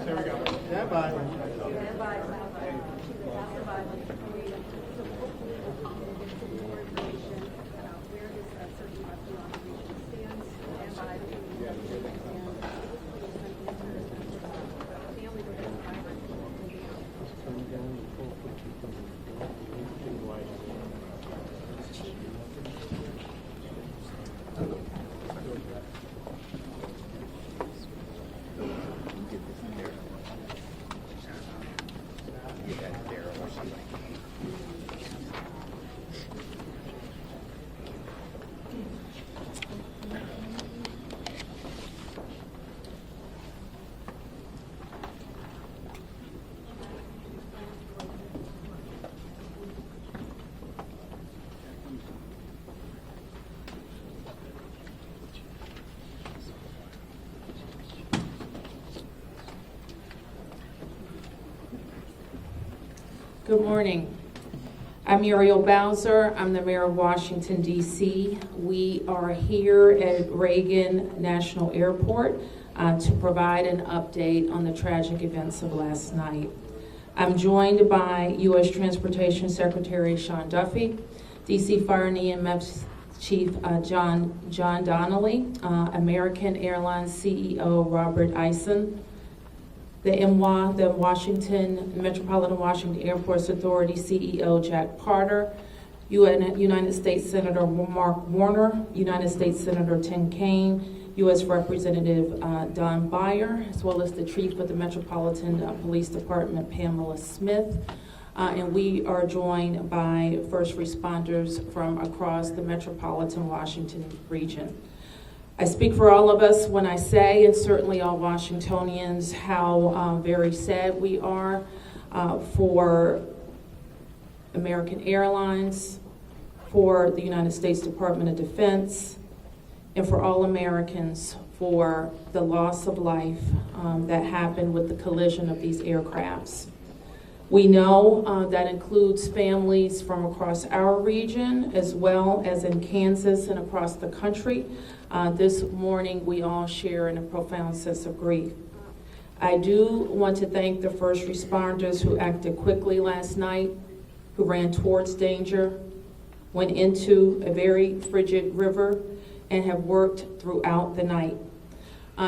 There we go. Stand by. Good morning. I'm Muriel Bowser. I'm the mayor of Washington, D.C. We are here at Reagan National Airport to provide an update on the tragic events of last night. I'm joined by U.S. Transportation Secretary Sean Duffy, D.C. Fire and EMS Chief John Donnelly, American Airlines CEO Robert Eisen, the Metropolitan Washington Airports Authority CEO Jack Carter, United States Senator Mark Warner, United States Senator Tim Kaine, U.S. Representative Don Beyer, as well as the Chief of the Metropolitan Police Department, Pamela Smith. And we are joined by first responders from across the Metropolitan Washington region. I speak for all of us when I say, and certainly all Washingtonians, how very sad we are for American Airlines, for the United States Department of Defense, and for all Americans for the loss of life that happened with the collision of these aircrafts. We know that includes families from across our region as well as in Kansas and across the country. This morning we all share in a profound sense of grief. I do want to thank the first responders who acted quickly last night, who ran towards danger, went into a very frigid river, and have worked throughout the night.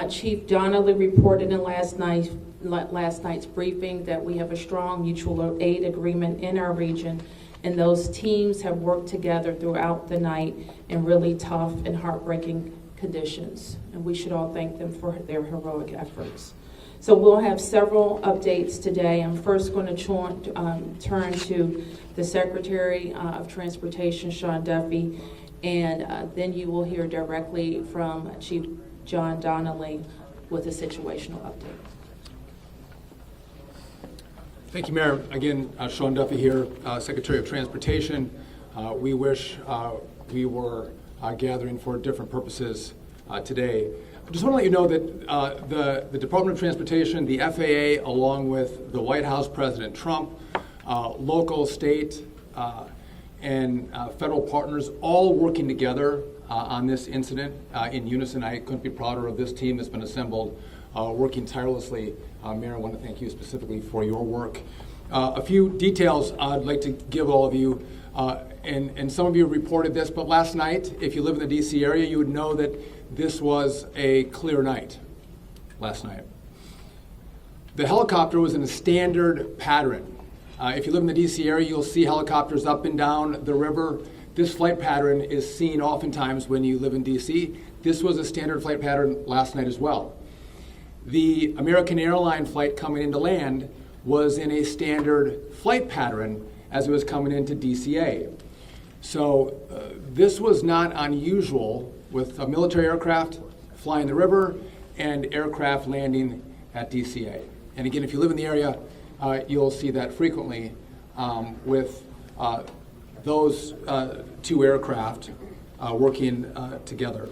Chief Donnelly reported in last night's briefing that we have a strong mutual aid agreement in our region, and those teams have worked together throughout the night in really tough and heartbreaking conditions, and we should all thank them for their heroic efforts. So we'll have several updates today. I'm first going to turn to the Secretary of Transportation, Sean Duffy, and then you will hear directly from Chief John Donnelly with a situational update. Thank you, Mayor. Again, Sean Duffy here, Secretary of Transportation. We wish we were gathering for different purposes today. I just want to let you know that the Department of Transportation, the FAA, along with the White House, President Trump, local, state, and federal partners, all working together on this incident in unison. I couldn't be prouder of this team that's been assembled, working tirelessly. Mayor, I want to thank you specifically for your work. A few details I'd like to give all of you, and some of you reported this, but last night, if you live in the D.C. area, you would know that this was a clear night last night. The helicopter was in a standard pattern. If you live in the D.C. area, you'll see helicopters up and down the river. This flight pattern is seen oftentimes when you live in D.C. This was a standard flight pattern last night as well. The American airline flight coming into land was in a standard flight pattern as it was coming into DCA. So this was not unusual with a military aircraft flying the river and aircraft landing at DCA. And again, if you live in the area, you'll see that frequently with those two aircraft working together.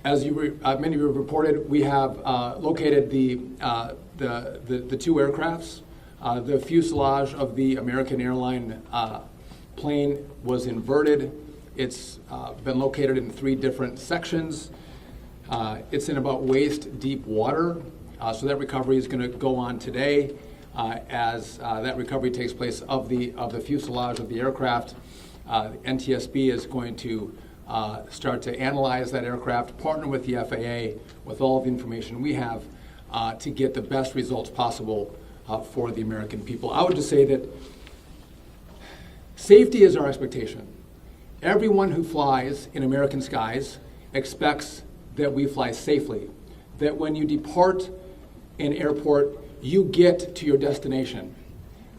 As many of you have reported, we have located the two aircrafts. The fuselage of the American airline plane was inverted. It's been located in 3 different sections. It's in about waist-deep water, so that recovery is going to go on today as that recovery takes place of the fuselage of the aircraft. NTSB is going to start to analyze that aircraft, partner with the FAA with all of the information we have to get the best results possible for the American people. I would just say that safety is our expectation. Everyone who flies in American skies expects that we fly safely, that when you depart an airport, you get to your destination.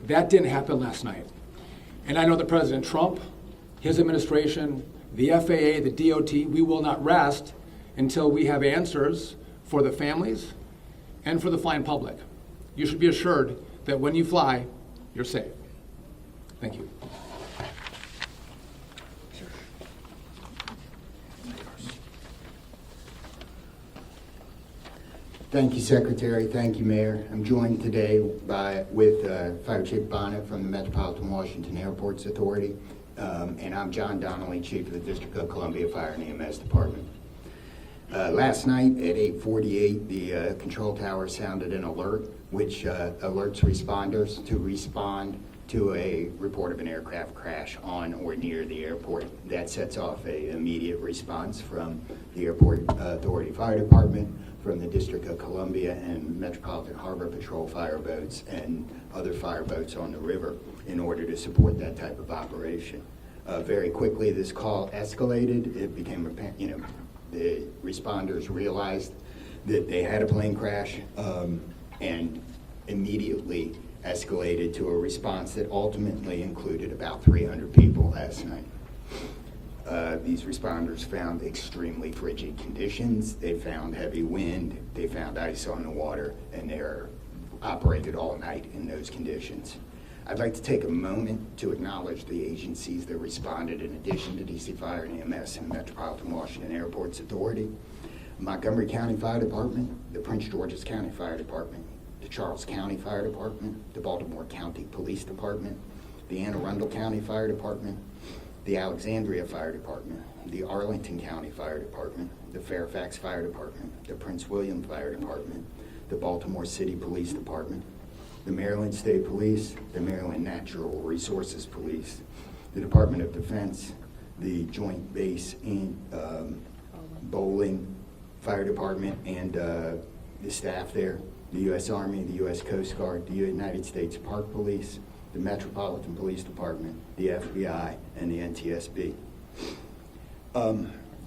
That didn't happen last night. And I know that President Trump, his administration, the FAA, the DOT, we will not rest until we have answers for the families and for the flying public. You should be assured that when you fly, you're safe. Thank you. Thank you, Secretary. Thank you, Mayor. I'm joined today with Fire Chief Bonnet from the Metropolitan Washington Airports Authority, and I'm John Donnelly, Chief of the District of Columbia Fire and EMS Department. Last night at 8:48, the control tower sounded an alert, which alerts responders to respond to a report of an aircraft crash on or near the airport. That sets off an immediate response from the Airport Authority Fire Department, from the District of Columbia and Metropolitan Harbor Patrol fireboats and other fireboats on the river in order to support that type of operation. Very quickly, this call escalated. It became apparent, the responders realized that they had a plane crash and immediately escalated to a response that ultimately included about 300 people last night. These responders found extremely frigid conditions. They found heavy wind. They found ice on the water, and they operated all night in those conditions. I'd like to take a moment to acknowledge the agencies that responded in addition to DC Fire and EMS and Metropolitan Washington Airports Authority: Montgomery County Fire Department, the Prince George's County Fire Department, the Charles County Fire Department, the Baltimore County Police Department, the Anne Arundel County Fire Department, the Alexandria Fire Department, the Arlington County Fire Department, the Fairfax Fire Department, the Prince William Fire Department, the Baltimore City Police Department, the Maryland State Police, the Maryland Natural Resources Police, the Department of Defense, the Joint Base in Bowling Fire Department and the staff there, the U.S. Army, the U.S. Coast Guard, the United States Park Police, the Metropolitan Police Department, the FBI, and the NTSB.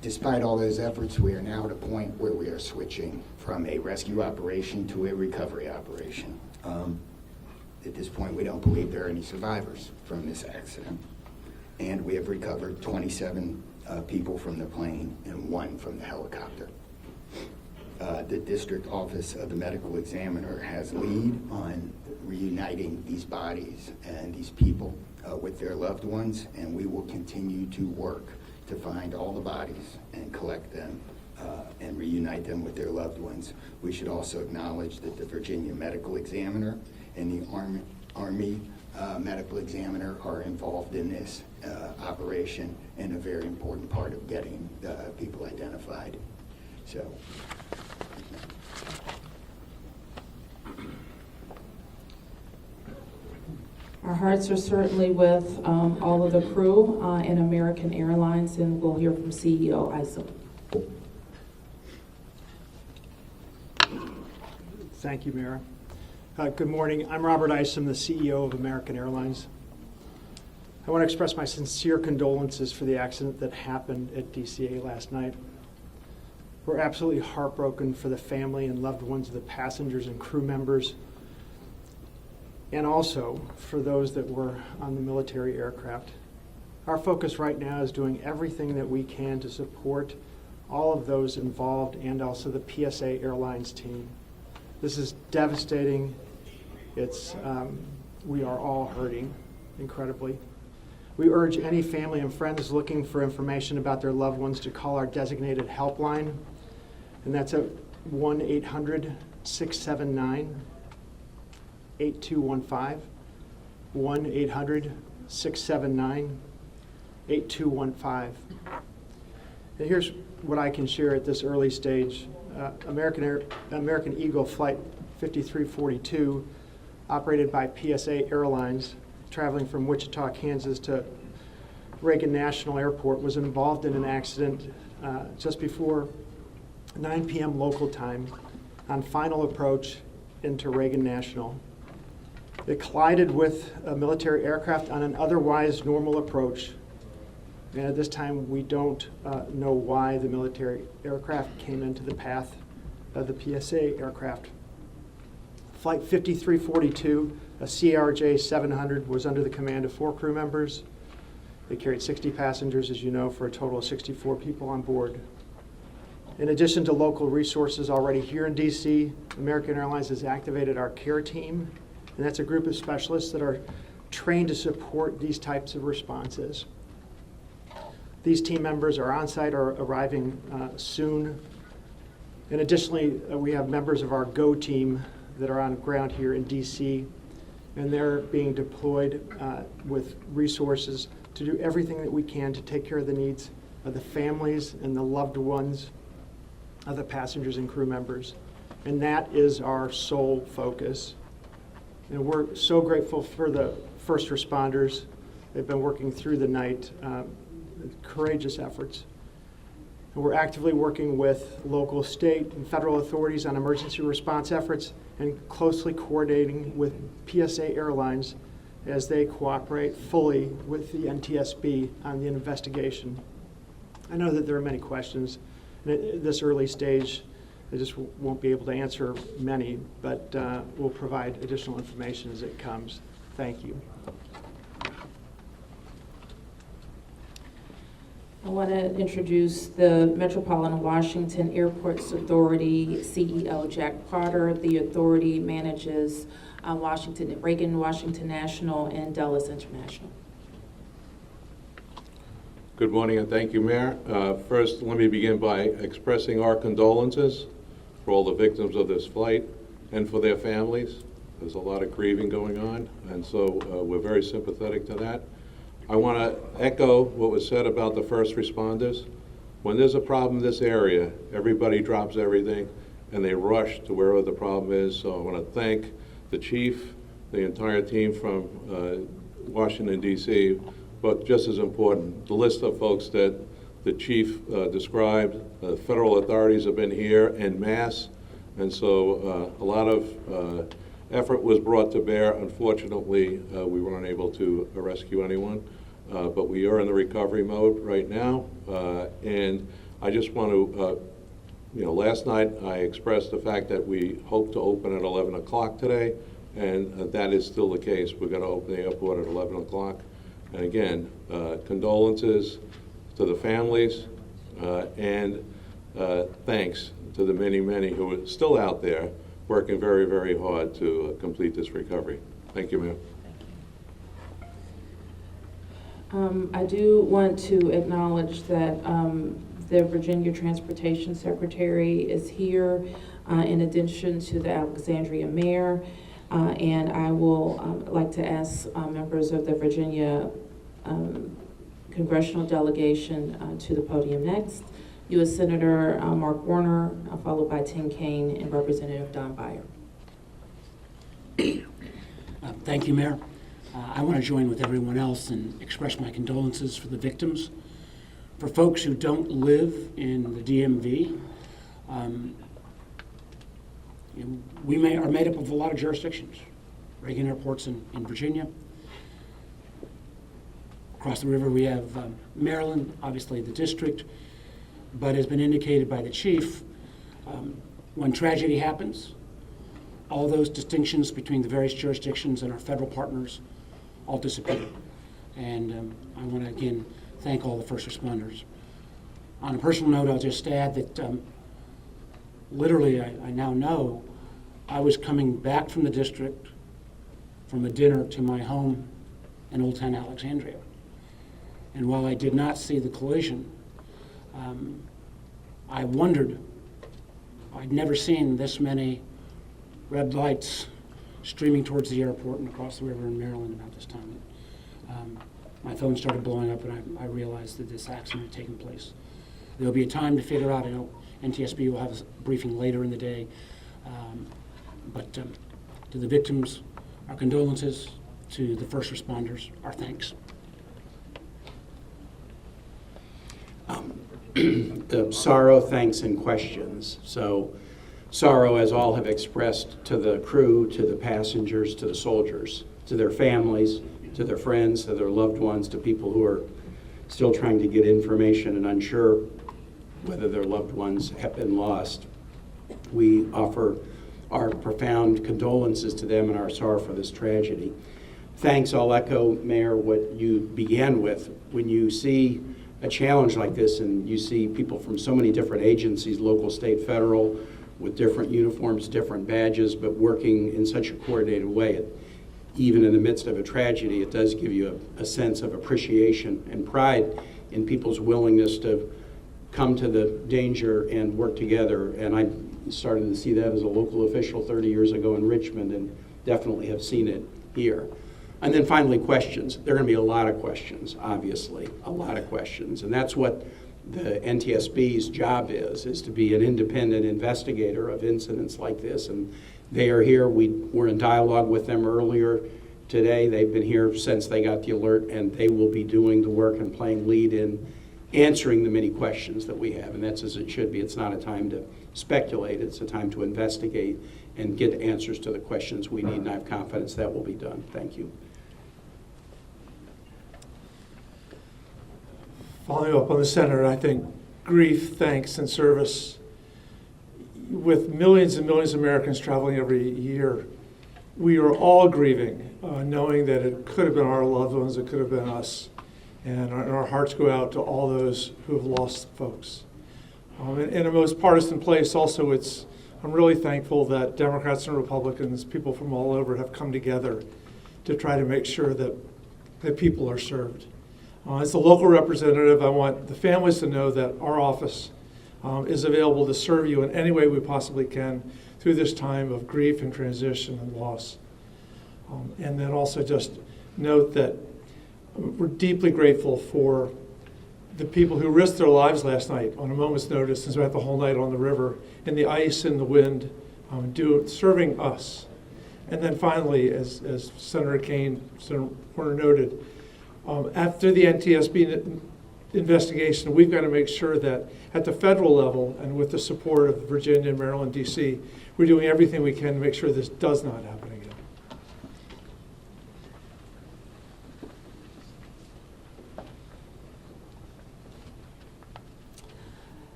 Despite all those efforts, we are now at a point where we are switching from a rescue operation to a recovery operation. At this point, we don't believe there are any survivors from this accident, and we have recovered 27 people from the plane and 1 from the helicopter. The District Office of the Medical Examiner has lead on reuniting these bodies and these people with their loved ones, and we will continue to work to find all the bodies and collect them and reunite them with their loved ones. We should also acknowledge that the Virginia Medical Examiner and the Army Medical Examiner are involved in this operation and a very important part of getting people identified. So. Our hearts are certainly with all of the crew in American Airlines, and we'll hear from CEO Isom. Thank you, Mayor. Good morning. I'm Robert Isom, the CEO of American Airlines. I want to express my sincere condolences for the accident that happened at DCA last night. We're absolutely heartbroken for the family and loved ones of the passengers and crew members, and also for those that were on the military aircraft. Our focus right now is doing everything that we can to support all of those involved and also the PSA Airlines team. This is devastating. We are all hurting incredibly. We urge any family and friends looking for information about their loved ones to call our designated helpline, and that's at 1-800-679-8215, 1-800-679-8215. And here's what I can share at this early stage. American Eagle Flight 5342, operated by PSA Airlines, traveling from Wichita, Kansas to Reagan National Airport, was involved in an accident just before 9 p.m. local time on final approach into Reagan National. It collided with a military aircraft on an otherwise normal approach. And at this time, we don't know why the military aircraft came into the path of the PSA aircraft. Flight 5342, a CRJ-700, was under the command of 4 crew members. They carried 60 passengers, as you know, for a total of 64 people on board. In addition to local resources already here in D.C., American Airlines has activated our care team, and that's a group of specialists that are trained to support these types of responses. These team members are on site or arriving soon. And additionally, we have members of our GO team that are on ground here in D.C., and they're being deployed with resources to do everything that we can to take care of the needs of the families and the loved ones of the passengers and crew members. And that is our sole focus. And we're so grateful for the first responders. They've been working through the night, courageous efforts. And we're actively working with local, state, and federal authorities on emergency response efforts and closely coordinating with PSA Airlines as they cooperate fully with the NTSB on the investigation. I know that there are many questions, and at this early stage, I just won't be able to answer many, but we'll provide additional information as it comes. Thank you. I want to introduce the Metropolitan Washington Airports Authority CEO, Jack Potter. The authority manages Reagan Washington National and Dulles International. Good morning and thank you, Mayor. First, let me begin by expressing our condolences for all the victims of this flight and for their families. There's a lot of grieving going on, and so we're very sympathetic to that. I want to echo what was said about the first responders. When there's a problem in this area, everybody drops everything and they rush to wherever the problem is. So I want to thank the chief, the entire team from Washington, D.C., but just as important, the list of folks that the chief described. Federal authorities have been here en masse, and so a lot of effort was brought to bear. Unfortunately, we weren't able to rescue anyone, but we are in the recovery mode right now. And I just want to, last night I expressed the fact that we hope to open at 11 o'clock today, and that is still the case. We're going to open the airport at 11 o'clock. And again, condolences to the families, and thanks to the many, many who are still out there working very, very hard to complete this recovery. Thank you, ma'am. I do want to acknowledge that the Virginia Transportation Secretary is here, in addition to the Alexandria Mayor. And I will like to ask members of the Virginia congressional delegation to the podium next. U.S. Senator Mark Warner, followed by Tim Kaine and Representative Don Beyer. Thank you, Mayor. I want to join with everyone else and express my condolences for the victims. For folks who don't live in the DMV, we are made up of a lot of jurisdictions. Reagan Airport's in Virginia. Across the river we have Maryland, obviously the district, but as been indicated by the chief, when tragedy happens, all those distinctions between the various jurisdictions and our federal partners all disappear. And I want to again thank all the first responders. On a personal note, I'll just add that literally I now know I was coming back from the district from a dinner to my home in Old Town Alexandria. And while I did not see the collision, I wondered, I'd never seen this many red lights streaming towards the airport and across the river in Maryland about this time. My phone started blowing up and I realized that this accident had taken place. There'll be a time to figure out. I know NTSB will have a briefing later in the day. But to the victims, our condolences. To the first responders, our thanks. Sorrow, thanks, and questions. So sorrow, as all have expressed, to the crew, to the passengers, to the soldiers, to their families, to their friends, to their loved ones, to people who are still trying to get information and unsure whether their loved ones have been lost. We offer our profound condolences to them and our sorrow for this tragedy. Thanks, I'll echo, Mayor, what you began with. When you see a challenge like this and you see people from so many different agencies, local, state, federal, with different uniforms, different badges, but working in such a coordinated way, even in the midst of a tragedy, it does give you a sense of appreciation and pride in people's willingness to come to the danger and work together. And I started to see that as a local official 30 years ago in Richmond, and definitely have seen it here. And then finally, questions. There are going to be a lot of questions, obviously, a lot of questions. And that's what the NTSB's job is to be an independent investigator of incidents like this. And they are here. We were in dialogue with them earlier today. They've been here since they got the alert, and they will be doing the work and playing lead in answering the many questions that we have. And that's as it should be. It's not a time to speculate. It's a time to investigate and get answers to the questions we need. And I have confidence that will be done. Thank you. Following up on the Senator, I think grief, thanks, and service, with millions and millions of Americans traveling every year, we are all grieving, knowing that it could have been our loved ones, it could have been us. And our hearts go out to all those who have lost folks. In a most partisan place, also, I'm really thankful that Democrats and Republicans, people from all over, have come together to try to make sure that people are served. As a local representative, I want the families to know that our office is available to serve you in any way we possibly can through this time of grief and transition and loss. And then also just note that we're deeply grateful for the people who risked their lives last night on a moment's notice and spent the whole night on the river in the ice and the wind, serving us. And then finally, as Senator Warner noted, after the NTSB investigation, we've got to make sure that at the federal level and with the support of Virginia, Maryland, D.C., we're doing everything we can to make sure this does not happen again.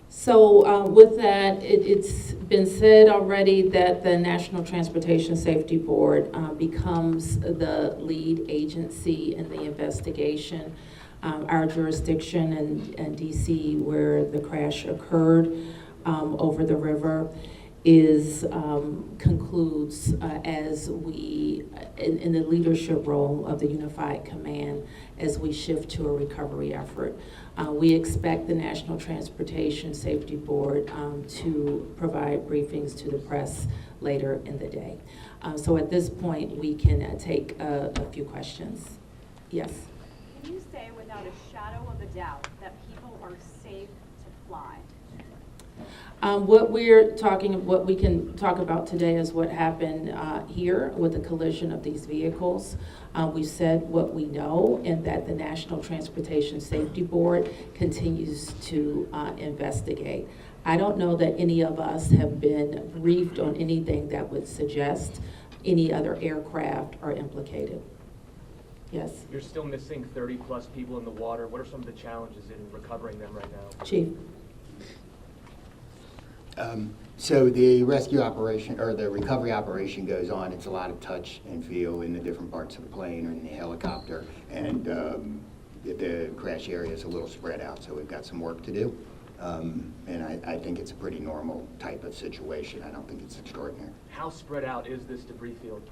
So with that, it's been said already that the National Transportation Safety Board becomes the lead agency in the investigation. Our jurisdiction in D.C., where the crash occurred over the river, concludes as we, in the leadership role of the Unified Command, as we shift to a recovery effort. We expect the National Transportation Safety Board to provide briefings to the press later in the day. So at this point, we can take a few questions. Yes? Can you say without a shadow of a doubt that people are safe to fly? What we can talk about today is what happened here with the collision of these vehicles. We said what we know, and that the National Transportation Safety Board continues to investigate. I don't know that any of us have been briefed on anything that would suggest any other aircraft are implicated. Yes? You're still missing 30 plus people in the water. What are some of the challenges in recovering them right now? Chief? So the rescue operation, or the recovery operation, goes on. It's a lot of touch and feel in the different parts of the plane or in the helicopter, and the crash area is a little spread out, so we've got some work to do. And I think it's a pretty normal type of situation. I don't think it's extraordinary. How spread out is this debris field?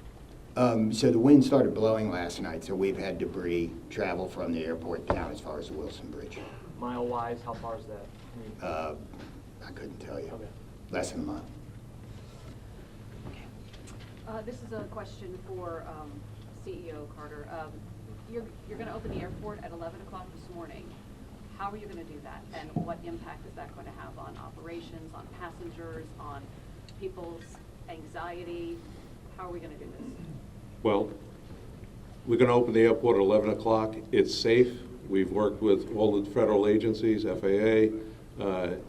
So the wind started blowing last night, so we've had debris travel from the airport down as far as the Wilson Bridge. Mile-wise, how far is that? I couldn't tell you. Okay. Less than a mile. This is a question for CEO Carter. You're going to open the airport at 11 o'clock this morning. How are you going to do that? And what impact is that going to have on operations, on passengers, on people's anxiety? How are we going to do this? Well, we're going to open the airport at 11 o'clock. It's safe. We've worked with all the federal agencies, FAA,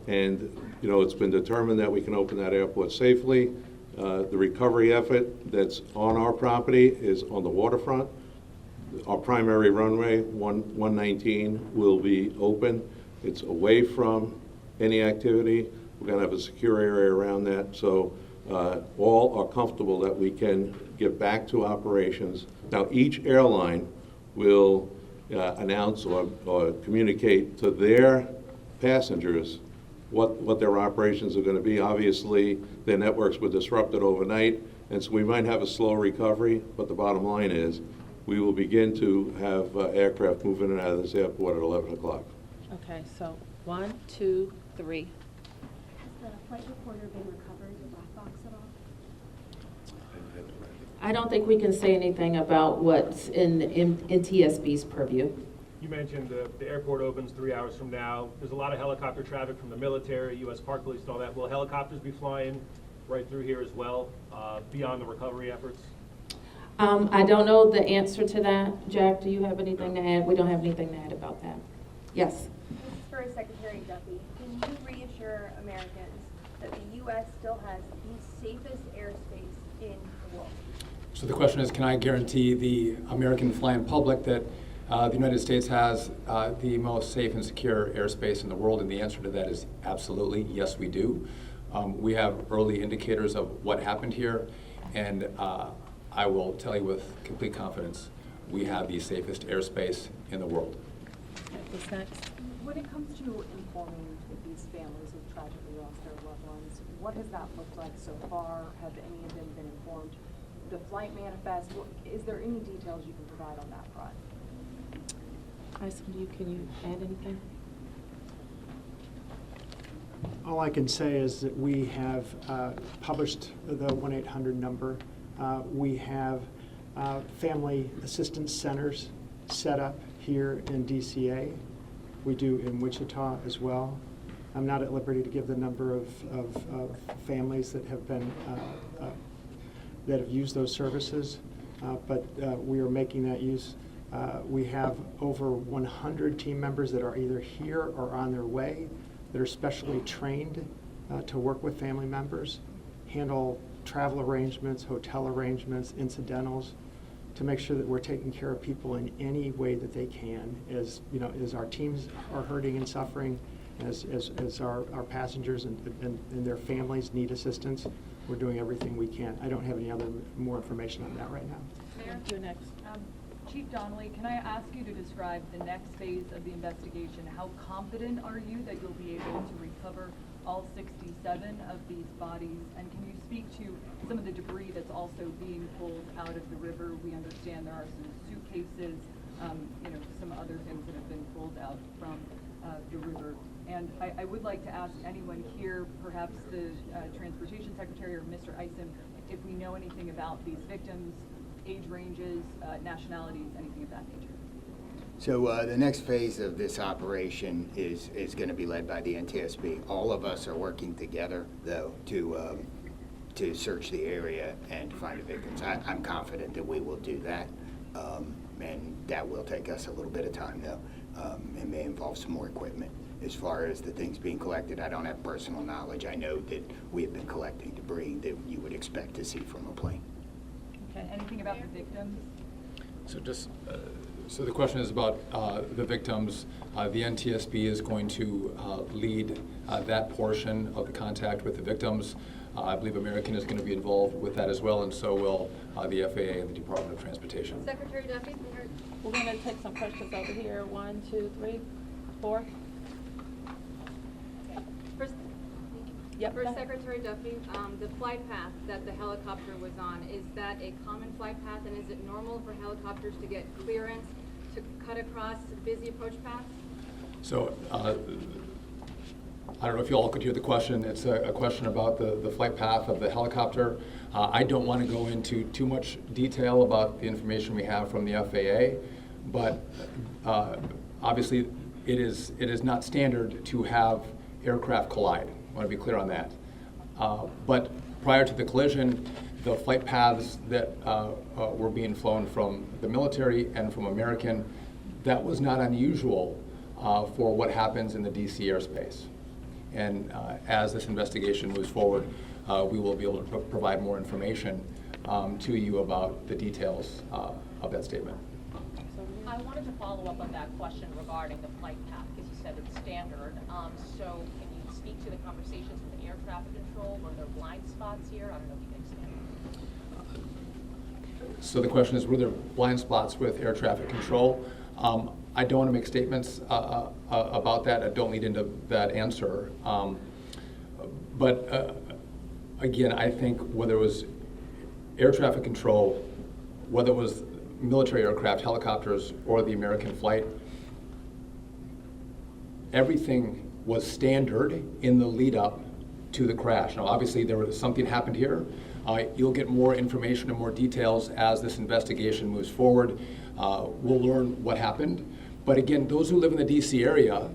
and it's been determined that we can open that airport safely. The recovery effort that's on our property is on the waterfront. Our primary runway, 119, will be open. It's away from any activity. We're going to have a secure area around that, so all are comfortable that we can get back to operations. Now, each airline will announce or communicate to their passengers what their operations are going to be. Obviously, their networks were disrupted overnight, and so we might have a slow recovery, but the bottom line is we will begin to have aircraft move in and out of this airport at 11 o'clock. Okay, so 1, 2, 3. Has the flight recorder been recovered, the black box at all? I don't think we can say anything about what's in NTSB's purview. You mentioned the airport opens 3 hours from now. There's a lot of helicopter traffic from the military, U.S. Park Police, and all that. Will helicopters be flying right through here as well, beyond the recovery efforts? I don't know the answer to that. Jack, do you have anything to add? We don't have anything to add about that. Yes. This is for Secretary Duffy. Can you reassure Americans that the U.S. still has the safest airspace in the world? So the question is, can I guarantee the American flying public that the United States has the most safe and secure airspace in the world? And the answer to that is absolutely, yes, we do. We have early indicators of what happened here, and I will tell you with complete confidence, we have the safest airspace in the world. What's next? When it comes to informing these families who've tragically lost their loved ones, what has that looked like so far? Have any of them been informed? The flight manifest, is there any details you can provide on that front? Can you add anything? All I can say is that we have published the 1-800 number. We have family assistance centers set up here in DCA. We do in Wichita as well. I'm not at liberty to give the number of families that have been that have used those services, but we are making that use. We have over 100 team members that are either here or on their way that are specially trained to work with family members, handle travel arrangements, hotel arrangements, incidentals, to make sure that we're taking care of people in any way that they can. As our teams are hurting and suffering, as our passengers and their families need assistance, we're doing everything we can. I don't have any more information on that right now. Mayor? You're next. Chief Donnelly, can I ask you to describe the next phase of the investigation? How confident are you that you'll be able to recover all 67 of these bodies? And can you speak to some of the debris that's also being pulled out of the river? We understand there are some suitcases, some other things that have been pulled out from the river. And I would like to ask anyone here, perhaps the Transportation Secretary or Mr. Isom, if we know anything about these victims, age ranges, nationalities, anything of that nature. So the next phase of this operation is going to be led by the NTSB. All of us are working together, though, to search the area and to find the victims. I'm confident that we will do that, and that will take us a little bit of time, though. It may involve some more equipment. As far as the things being collected, I don't have personal knowledge. I know that we have been collecting debris that you would expect to see from a plane. Okay, anything about the victims? So so the question is about the victims. The NTSB is going to lead that portion of the contact with the victims. I believe American is going to be involved with that as well, and so will the FAA and the Department of Transportation. Secretary Duffy? We're going to take some questions over here. 1, 2, 3, 4. For Secretary Duffy, the flight path that the helicopter was on, is that a common flight path, and is it normal for helicopters to get clearance to cut across busy approach paths? So I don't know if you all could hear the question. It's a question about the flight path of the helicopter. I don't want to go into too much detail about the information we have from the FAA, but obviously it is not standard to have aircraft collide. I want to be clear on that. But prior to the collision, the flight paths that were being flown from the military and from American, that was not unusual for what happens in the DC airspace. And as this investigation moves forward, we will be able to provide more information to you about the details of that statement. I wanted to follow up on that question regarding the flight path, because you said it's standard. So can you speak to the conversations with the air traffic control? Were there blind spots here? I don't know if you can expand. So the question is, were there blind spots with air traffic control? I don't want to make statements about that. I don't lead into that answer. But again, I think whether it was air traffic control, whether it was military aircraft, helicopters, or the American flight, everything was standard in the lead up to the crash. Now, obviously, there was something happened here. You'll get more information and more details as this investigation moves forward. We'll learn what happened. But again, those who live in the DC area,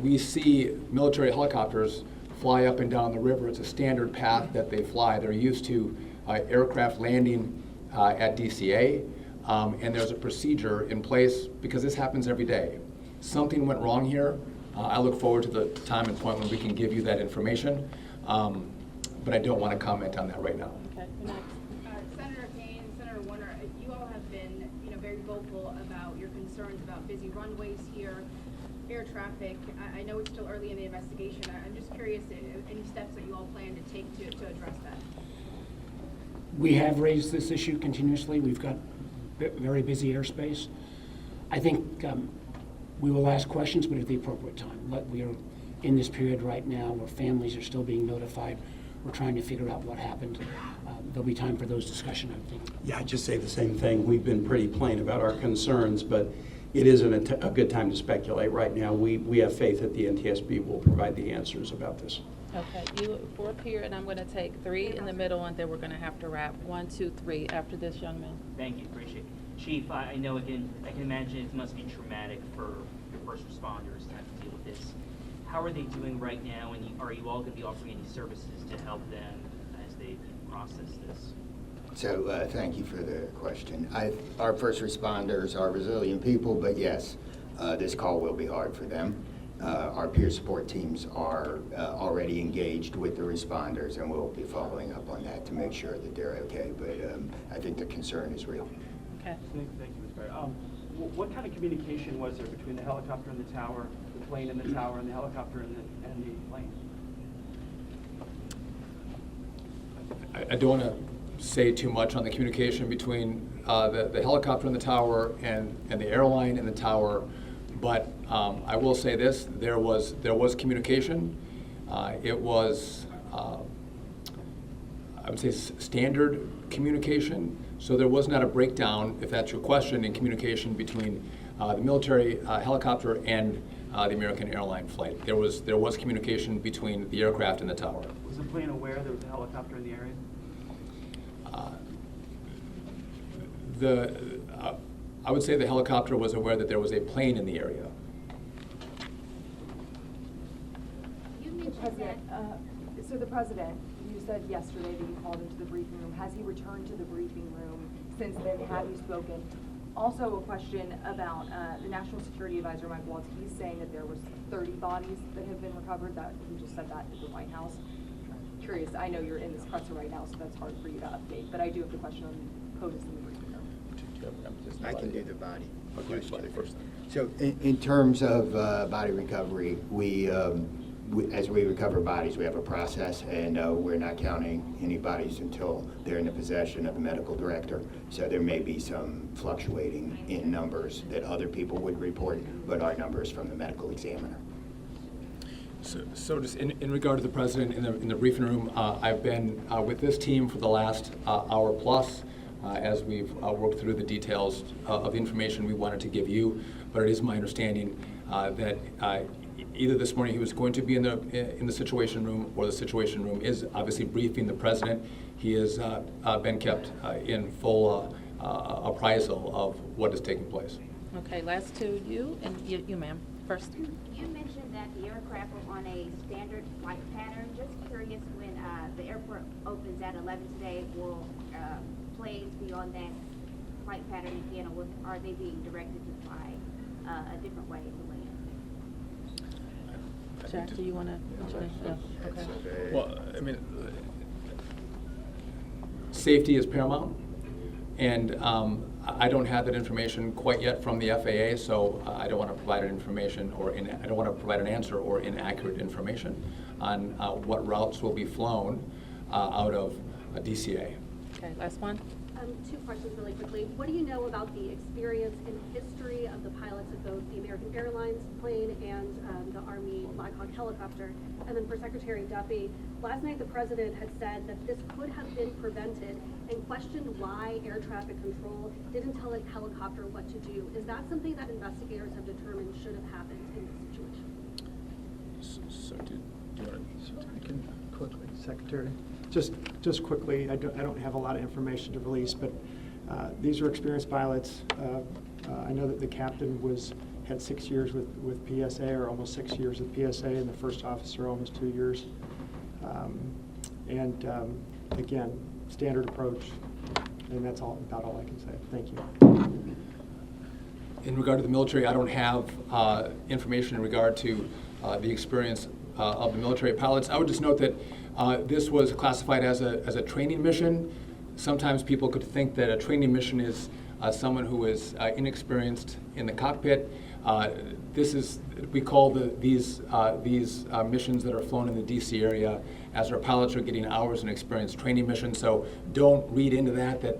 we see military helicopters fly up and down the river. It's a standard path that they fly. They're used to aircraft landing at DCA, and there's a procedure in place because this happens every day. Something went wrong here. I look forward to the time and point when we can give you that information, but I don't want to comment on that right now. Okay, next. Senator Kane, Senator Warner, you all have been, very vocal about your concerns about busy runways here, air traffic. I know it's still early in the investigation. I'm just curious, any steps that you all plan to take to address that? We have raised this issue continuously. We've got very busy airspace. I think we will ask questions, but at the appropriate time. We are in this period right now where families are still being notified. We're trying to figure out what happened. There'll be time for those discussions, I think. Yeah, I'd just say the same thing. We've been pretty plain about our concerns, but it isn't a good time to speculate right now. We have faith that the NTSB will provide the answers about this. Okay, you fourth here, and I'm going to take 3 in the middle, and then we're going to have to wrap. 1, 2, 3 after this young man. Thank you, appreciate it. Chief, I know, again, I can imagine it must be traumatic for your first responders to have to deal with this. How are they doing right now, and are you all going to be offering any services to help them as they process this? So thank you for the question. Our first responders are resilient people, but yes, this call will be hard for them. Our peer support teams are already engaged with the responders, and we'll be following up on that to make sure that they're okay. But I think the concern is real. Okay. Thank you, Ms. Barrett. What kind of communication was there between the helicopter and the tower, the plane and the tower, and the helicopter and the plane? I don't want to say too much on the communication between the helicopter and the tower and the airline and the tower, but I will say this: there was communication. It was I would say standard communication. So there was not a breakdown, if that's your question, in communication between the military helicopter and the American airline flight. There was communication between the aircraft and the tower. Was the plane aware there was a helicopter in the area? I would say the helicopter was aware that there was a plane in the area. So the president, you said yesterday that you called into the briefing room. Has he returned to the briefing room since then? Have you spoken? Also a question about the National Security Advisor, Mike Waltz. He's saying that there was 30 bodies that have been recovered. That he just said that at the White House. Curious, I know you're in this presser right now, so that's hard for you to update, but I do have the question on POTUS in the briefing room. I can do the body question. So in terms of body recovery, as we recover bodies, we have a process, and we're not counting any bodies until they're in the possession of the medical director. So there may be some fluctuating in numbers that other people would report, but our numbers from the medical examiner. So just in regard to the president in the briefing room, I've been with this team for the last hour plus as we've worked through the details of the information we wanted to give you. But it is my understanding that either this morning he was going to be in the Situation Room, or the Situation Room is obviously briefing the president. He has been kept in full appraisal of what is taking place. Okay, last two, you and you ma'am. first. You mentioned that the aircraft were on a standard flight pattern. Just curious, when the airport opens at 11 today, will planes be on that flight pattern again, or are they being directed to fly a different way to land? Jack, do you want to? No. Okay. Well, I mean, safety is paramount, and I don't have that information quite yet from the FAA, so I don't want to provide information I don't want to provide an answer or inaccurate information on what routes will be flown out of DCA. Okay, last one. Two questions really quickly. What do you know about the experience and history of the pilots of both the American Airlines plane and the Army Black Hawk helicopter? And then for Secretary Duffy, last night the President had said that this could have been prevented and questioned why air traffic control didn't tell a helicopter what to do. Is that something that investigators have determined should have happened in this situation? So do you want to? Quickly, Secretary. Just quickly, I don't have a lot of information to release, but these are experienced pilots. I know that the captain had 6 years with PSA, or almost 6 years with PSA, and the first officer almost 2 years. Again, standard approach, and that's about all I can say. Thank you. In regard to the military, I don't have information in regard to the experience of the military pilots. I would just note that this was classified as a training mission. Sometimes people could think that a training mission is someone who is inexperienced in the cockpit. We call these missions that are flown in the DC area as our pilots are getting hours in experience training missions. So don't read into that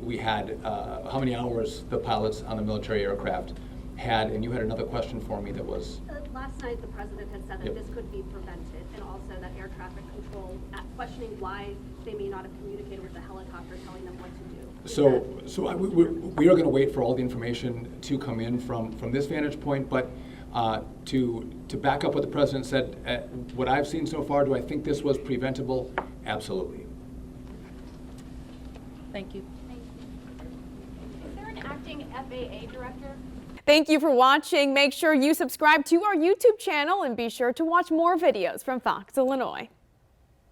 we had how many hours the pilots on the military aircraft had. And you had another question for me that was. Last night the President had said that this could be prevented, and also that air traffic control, questioning why they may not have communicated with the helicopter telling them what to do. So we are going to wait for all the information to come in from this vantage point, but to back up what the President said, what I've seen so far, do I think this was preventable? Absolutely. Thank you. Is there an acting FAA director? Thank you for watching. Make sure you subscribe to our YouTube channel and be sure to watch more videos from Fox, Illinois.